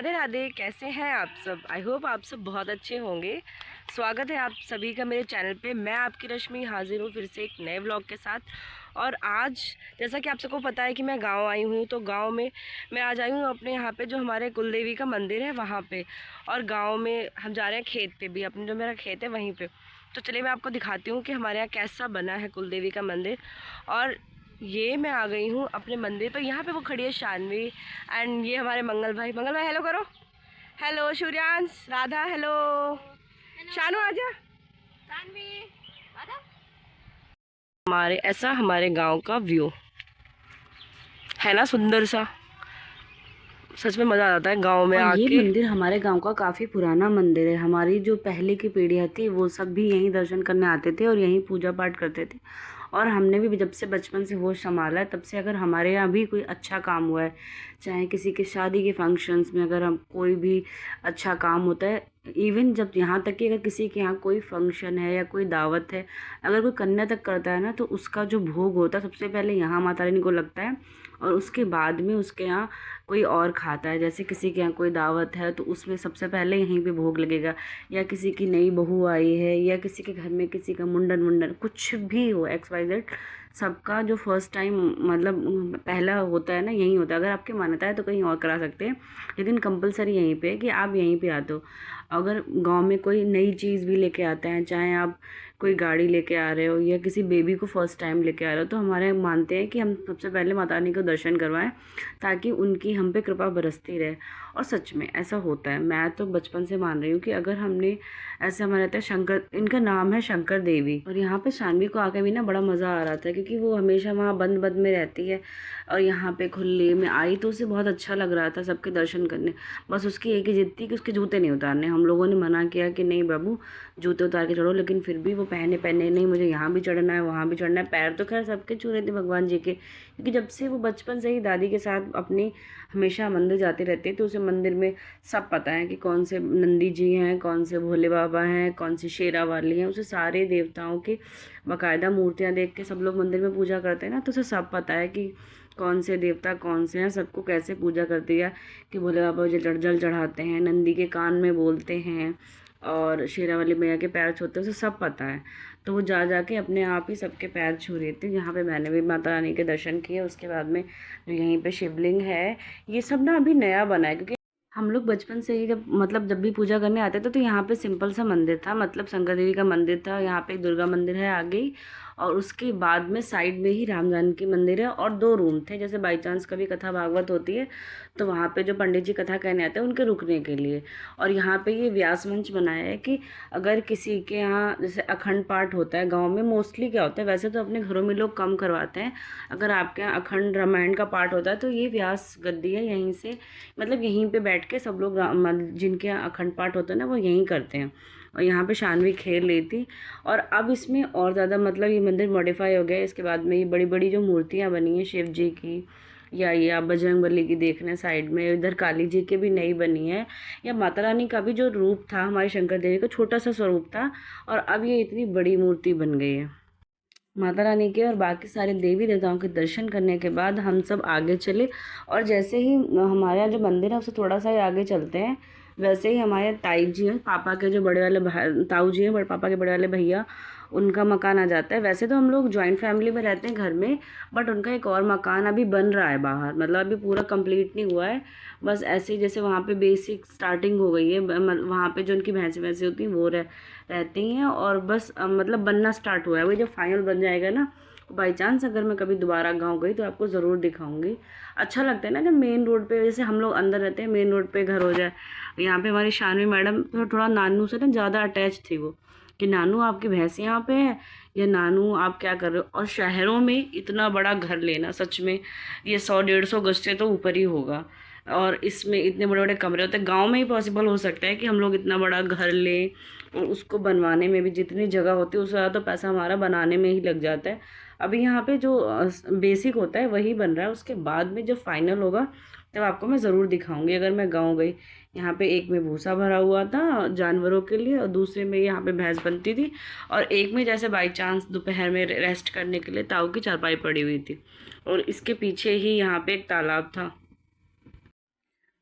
राधे राधे। कैसे हैं आप सब? आई होप आप सब बहुत अच्छे होंगे। स्वागत है आप सभी का मेरे चैनल पे। मैं आपकी रश्मि हाजिर हूँ फिर से एक नए व्लॉग के साथ। और आज जैसा कि आप सबको पता है कि मैं गांव आई हुई हूँ, तो गांव में मैं आज आई हूँ अपने यहाँ पे जो हमारे कुलदेवी का मंदिर है वहाँ पे। और गाँव में हम जा रहे हैं खेत पे भी, अपने जो मेरा खेत है वहीं पर। तो चलिए मैं आपको दिखाती हूँ कि हमारे यहाँ कैसा बना है कुलदेवी का मंदिर। और ये मैं आ गई हूँ अपने मंदिर पर। यहाँ पे वो खड़ी है शानवी, एंड ये हमारे मंगल भाई। मंगल भाई हेलो करो। Hello Suryansh, Radha hello. शानू आजा। शानवी राधा। हमारे ऐसा हमारे गांव का व्यू है ना, सुंदर सा। सच में मज़ा आ जाता है गांव में और ये आके। मंदिर हमारे गांव का काफ़ी पुराना मंदिर है। हमारी जो पहले की पीढ़ियाँ थी वो सब भी यहीं दर्शन करने आते थे और यहीं पूजा पाठ करते थे। और हमने भी जब से बचपन से होश संभाला है तब से अगर हमारे यहाँ भी कोई अच्छा काम हुआ है, चाहे किसी के शादी के फंक्शंस में अगर हम कोई भी अच्छा काम होता है, इवन जब यहाँ तक कि अगर किसी के यहाँ कोई फंक्शन है या कोई दावत है, अगर कोई कन्या तक करता है ना, तो उसका जो भोग होता है सबसे पहले यहाँ माता रानी को लगता है और उसके बाद में उसके यहाँ कोई और खाता है। जैसे किसी के यहाँ कोई दावत है तो उसमें सबसे पहले यहीं पे भोग लगेगा, या किसी की नई बहू आई है, या किसी के घर में किसी का मुंडन मुंडन कुछ भी हो, XYZ, सबका जो फर्स्ट टाइम मतलब पहला होता है ना, यहीं होता है। अगर आपकी मान्यता है तो कहीं और करा सकते हैं, लेकिन कंपलसरी यहीं पे है कि आप यहीं पे आते हो। अगर गांव में कोई नई चीज़ भी लेके आते हैं, चाहे आप कोई गाड़ी लेके आ रहे हो या किसी बेबी को फर्स्ट टाइम लेके आ रहे हो, तो हमारे मानते हैं कि हम सबसे पहले माता रानी को दर्शन करवाएं ताकि उनकी हम पे कृपा बरसती रहे। और सच में ऐसा होता है। मैं तो बचपन से मान रही हूँ कि अगर हमने ऐसे, हमारे रहता है शंकर, इनका नाम है शंकर देवी। और यहाँ पे शानवी को आके भी ना बड़ा मज़ा आ रहा था क्योंकि वो हमेशा वहाँ बंद बंद में रहती है और यहाँ पे खुले में आई तो उसे बहुत अच्छा लग रहा था सबके दर्शन करने। बस उसकी एक ही जिद थी कि उसके जूते नहीं उतारने। हम लोगों ने मना किया कि नहीं बाबू, जूते उतार के चढ़ो, लेकिन फिर भी वो पहने पहने नहीं, मुझे यहाँ भी चढ़ना है वहाँ भी चढ़ना है। पैर तो खैर सबके छू रहे थे भगवान जी के, क्योंकि जब से वो बचपन से ही दादी के साथ अपनी हमेशा मंदिर जाते रहते, तो उसे मंदिर में सब पता है कि कौन से नंदी जी हैं, कौन से भोले बाबा हैं, कौन सी शेरा वाली हैं। उसे सारे देवताओं की बाकायदा मूर्तियाँ देख के सब लोग मंदिर में पूजा करते हैं ना, तो उसे सब पता है कि कौन से देवता कौन से हैं, सबको कैसे पूजा करती है। कि भोले बाबा जल चढ़ाते हैं, नंदी के कान में बोलते हैं और शेरा वाली मैया के पैर छूते हैं, उसे सब पता है। तो वो जा जा के अपने आप ही सबके पैर छू रही थी। यहाँ पे मैंने भी माता रानी के दर्शन किए। उसके बाद में जो यहीं पे शिवलिंग है, ये सब ना अभी नया बना है, क्योंकि हम लोग बचपन से ही जब भी पूजा करने आते थे तो यहाँ पे सिंपल सा मंदिर था, मतलब शंकर देवी का मंदिर था। यहाँ पे एक दुर्गा मंदिर है आगे ही, और उसके बाद में साइड में ही राम जानकी मंदिर है, और 2 रूम थे। जैसे बाई चांस कभी कथा भागवत होती है तो वहाँ पे जो पंडित जी कथा कहने आते हैं उनके रुकने के लिए। और यहाँ पे ये व्यास मंच बनाया है कि अगर किसी के यहाँ जैसे अखंड पाठ होता है, गाँव में मोस्टली क्या होता है, वैसे तो अपने घरों में लोग कम करवाते हैं, अगर आपके यहाँ अखंड रामायण का पाठ होता है तो ये व्यास गद्दी है, यहीं से मतलब यहीं पे बैठ के सब लोग जिनके यहाँ अखंड पाठ होता है ना वो यहीं करते हैं। और यहाँ पे शानवी खेल रही थी। और अब इसमें और ज़्यादा मतलब ये मंदिर मॉडिफाई हो गया है। इसके बाद में ये बड़ी बड़ी जो मूर्तियाँ बनी हैं शिव जी की, या ये आप बजरंगबली की देख रहे हैं साइड में, इधर काली जी की भी नई बनी है, या माता रानी का भी जो रूप था हमारे शंकर देवी का छोटा सा स्वरूप था, और अब ये इतनी बड़ी मूर्ति बन गई है। माता रानी के और बाकी सारे देवी देवताओं के दर्शन करने के बाद हम सब आगे चले। और जैसे ही हमारे यहाँ जो मंदिर है उससे थोड़ा सा ही आगे चलते हैं, वैसे ही हमारे ताई जी हैं, पापा के जो बड़े वाले ताऊ जी हैं, बड़े पापा के बड़े वाले भैया, उनका मकान आ जाता है। वैसे तो हम लोग जॉइंट फैमिली में रहते हैं घर में, बट उनका एक और मकान अभी बन रहा है बाहर, मतलब अभी पूरा कंप्लीट नहीं हुआ है। बस ऐसे ही जैसे वहाँ पे बेसिक स्टार्टिंग हो गई है, वहाँ पे जो उनकी भैंसें वैसे होती हैं वो रहती हैं, और बस मतलब बनना स्टार्ट हुआ है। वही जब फाइनल बन जाएगा ना, बाई चांस अगर मैं कभी दोबारा गाँव गई तो आपको ज़रूर दिखाऊंगी। अच्छा लगता है ना जब मेन रोड पे, जैसे हम लोग अंदर रहते हैं, मेन रोड पे घर हो जाए। यहाँ पे हमारी शानवी मैडम थोड़ा नानू से ना ज़्यादा अटैच थी वो, कि नानू आपकी भैंस यहाँ पे है, या नानू आप क्या कर रहे हो। और शहरों में इतना बड़ा घर लेना सच में ये 100-150 गज से तो ऊपर ही होगा, और इसमें इतने बड़े बड़े कमरे होते हैं। गांव में ही पॉसिबल हो सकता है कि हम लोग इतना बड़ा घर लें, और उसको बनवाने में भी जितनी जगह होती है उससे ज़्यादा तो पैसा हमारा बनाने में ही लग जाता है। अभी यहाँ पे जो बेसिक होता है वही बन रहा है, उसके बाद में जब फाइनल होगा तब आपको मैं ज़रूर दिखाऊंगी अगर मैं गाँव गई। यहाँ पे एक में भूसा भरा हुआ था जानवरों के लिए, और दूसरे में यहाँ पे भैंस बनती थी, और एक में जैसे बाई चांस दोपहर में रेस्ट करने के लिए ताऊ की चारपाई पड़ी हुई थी, और इसके पीछे ही यहाँ पे एक तालाब था।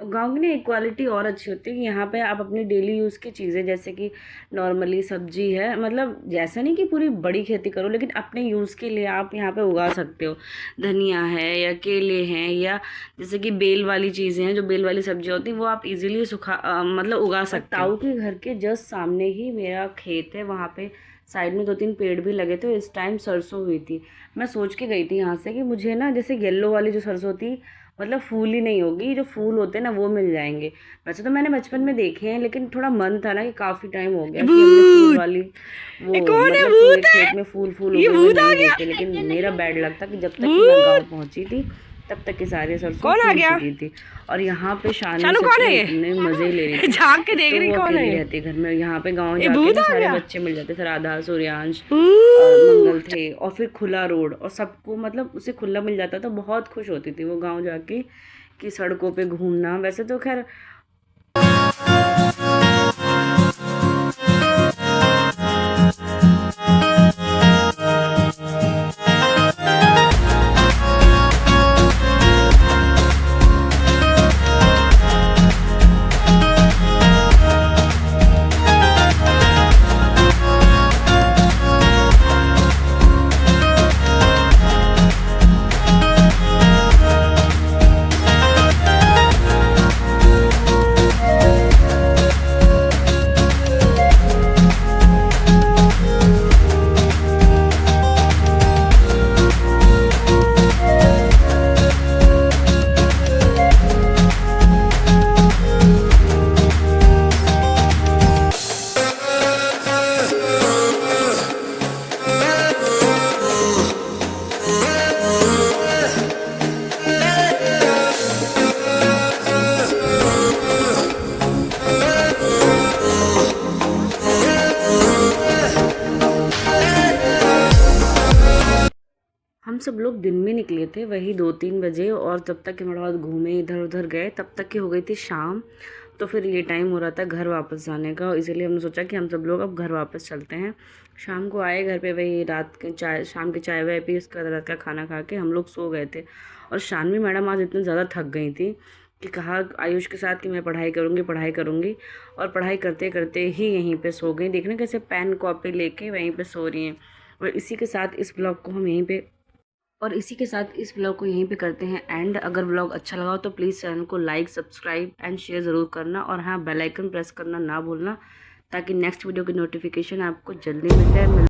गाँव की ना एक क्वालिटी और अच्छी होती है कि यहाँ पे आप अपनी डेली यूज़ की चीज़ें जैसे कि नॉर्मली सब्जी है, मतलब जैसा नहीं कि पूरी बड़ी खेती करो, लेकिन अपने यूज़ के लिए आप यहाँ पे उगा सकते हो। धनिया है या केले हैं या जैसे कि बेल वाली चीज़ें हैं, जो बेल वाली सब्जी होती है वो आप इजीली मतलब उगा सकते हो। ताऊ के घर के जस्ट सामने ही मेरा खेत है, वहाँ पे साइड में 2-3 पेड़ भी लगे थे। इस टाइम सरसों हुई थी। मैं सोच के गई थी यहाँ से कि मुझे ना जैसे येलो वाली जो सरसों थी, मतलब फूल ही नहीं होगी, जो फूल होते हैं ना वो मिल जाएंगे। वैसे तो मैंने बचपन में देखे हैं, लेकिन थोड़ा मन था ना कि काफ़ी टाइम हो गया कि हमने फूल भूत, वाली ये वो कौन है? मतलब पूरे भूत है, खेत में फूल फूल ये उगे हुए भूत आ नहीं गया। देखे। लेकिन मेरा बैड लक था कि जब तक कि मैं गाँव भूत, पहुँची थी तब तक की सारी सरसों कौन आ फूल गया? चुकी थी। और यहाँ पे शान शानू सच कौन है में ये? इतने मज़े ले रही थी। झांक के एक देख तो रही वो कौन है अकेली ये? रहती है घर में, यहाँ पे गाँव ये जाके भूत ना आ सारे गया। बच्चे मिल जाते थे, राधा, सूर्यांश और मंगल भूत, थे, और फिर खुला रोड, और सबको मतलब उसे खुला मिल जाता था। बहुत खुश होती थी वो गाँव जाके कि सड़कों पे घूमना। वैसे तो खैर हम सब लोग दिन में निकले थे वही 2-3 बजे, और तब तक के थोड़ा बहुत घूमे, इधर उधर गए, तब तक की हो गई थी शाम। तो फिर ये टाइम हो रहा था घर वापस जाने का, इसलिए हमने सोचा कि हम सब लोग अब घर वापस चलते हैं। शाम को आए घर पे, वही रात के चाय, शाम की चाय वाय पी, उसके बाद रात का खाना खा के हम लोग सो गए थे। और शानवी मैडम आज इतनी ज़्यादा थक गई थी कि कहा आयुष के साथ कि मैं पढ़ाई करूँगी पढ़ाई करूँगी, और पढ़ाई करते करते ही यहीं पे सो गई। देखना कैसे पेन कॉपी लेके वहीं पे सो रही हैं। और इसी के साथ इस ब्लॉग को हम यहीं पे इस ब्लॉग को यहीं पे करते हैं एंड। अगर ब्लॉग अच्छा लगा हो तो प्लीज़ चैनल को लाइक, सब्सक्राइब एंड शेयर ज़रूर करना, और हाँ बेल आइकन प्रेस करना ना भूलना, ताकि नेक्स्ट वीडियो की नोटिफिकेशन आपको जल्दी मिल जाए।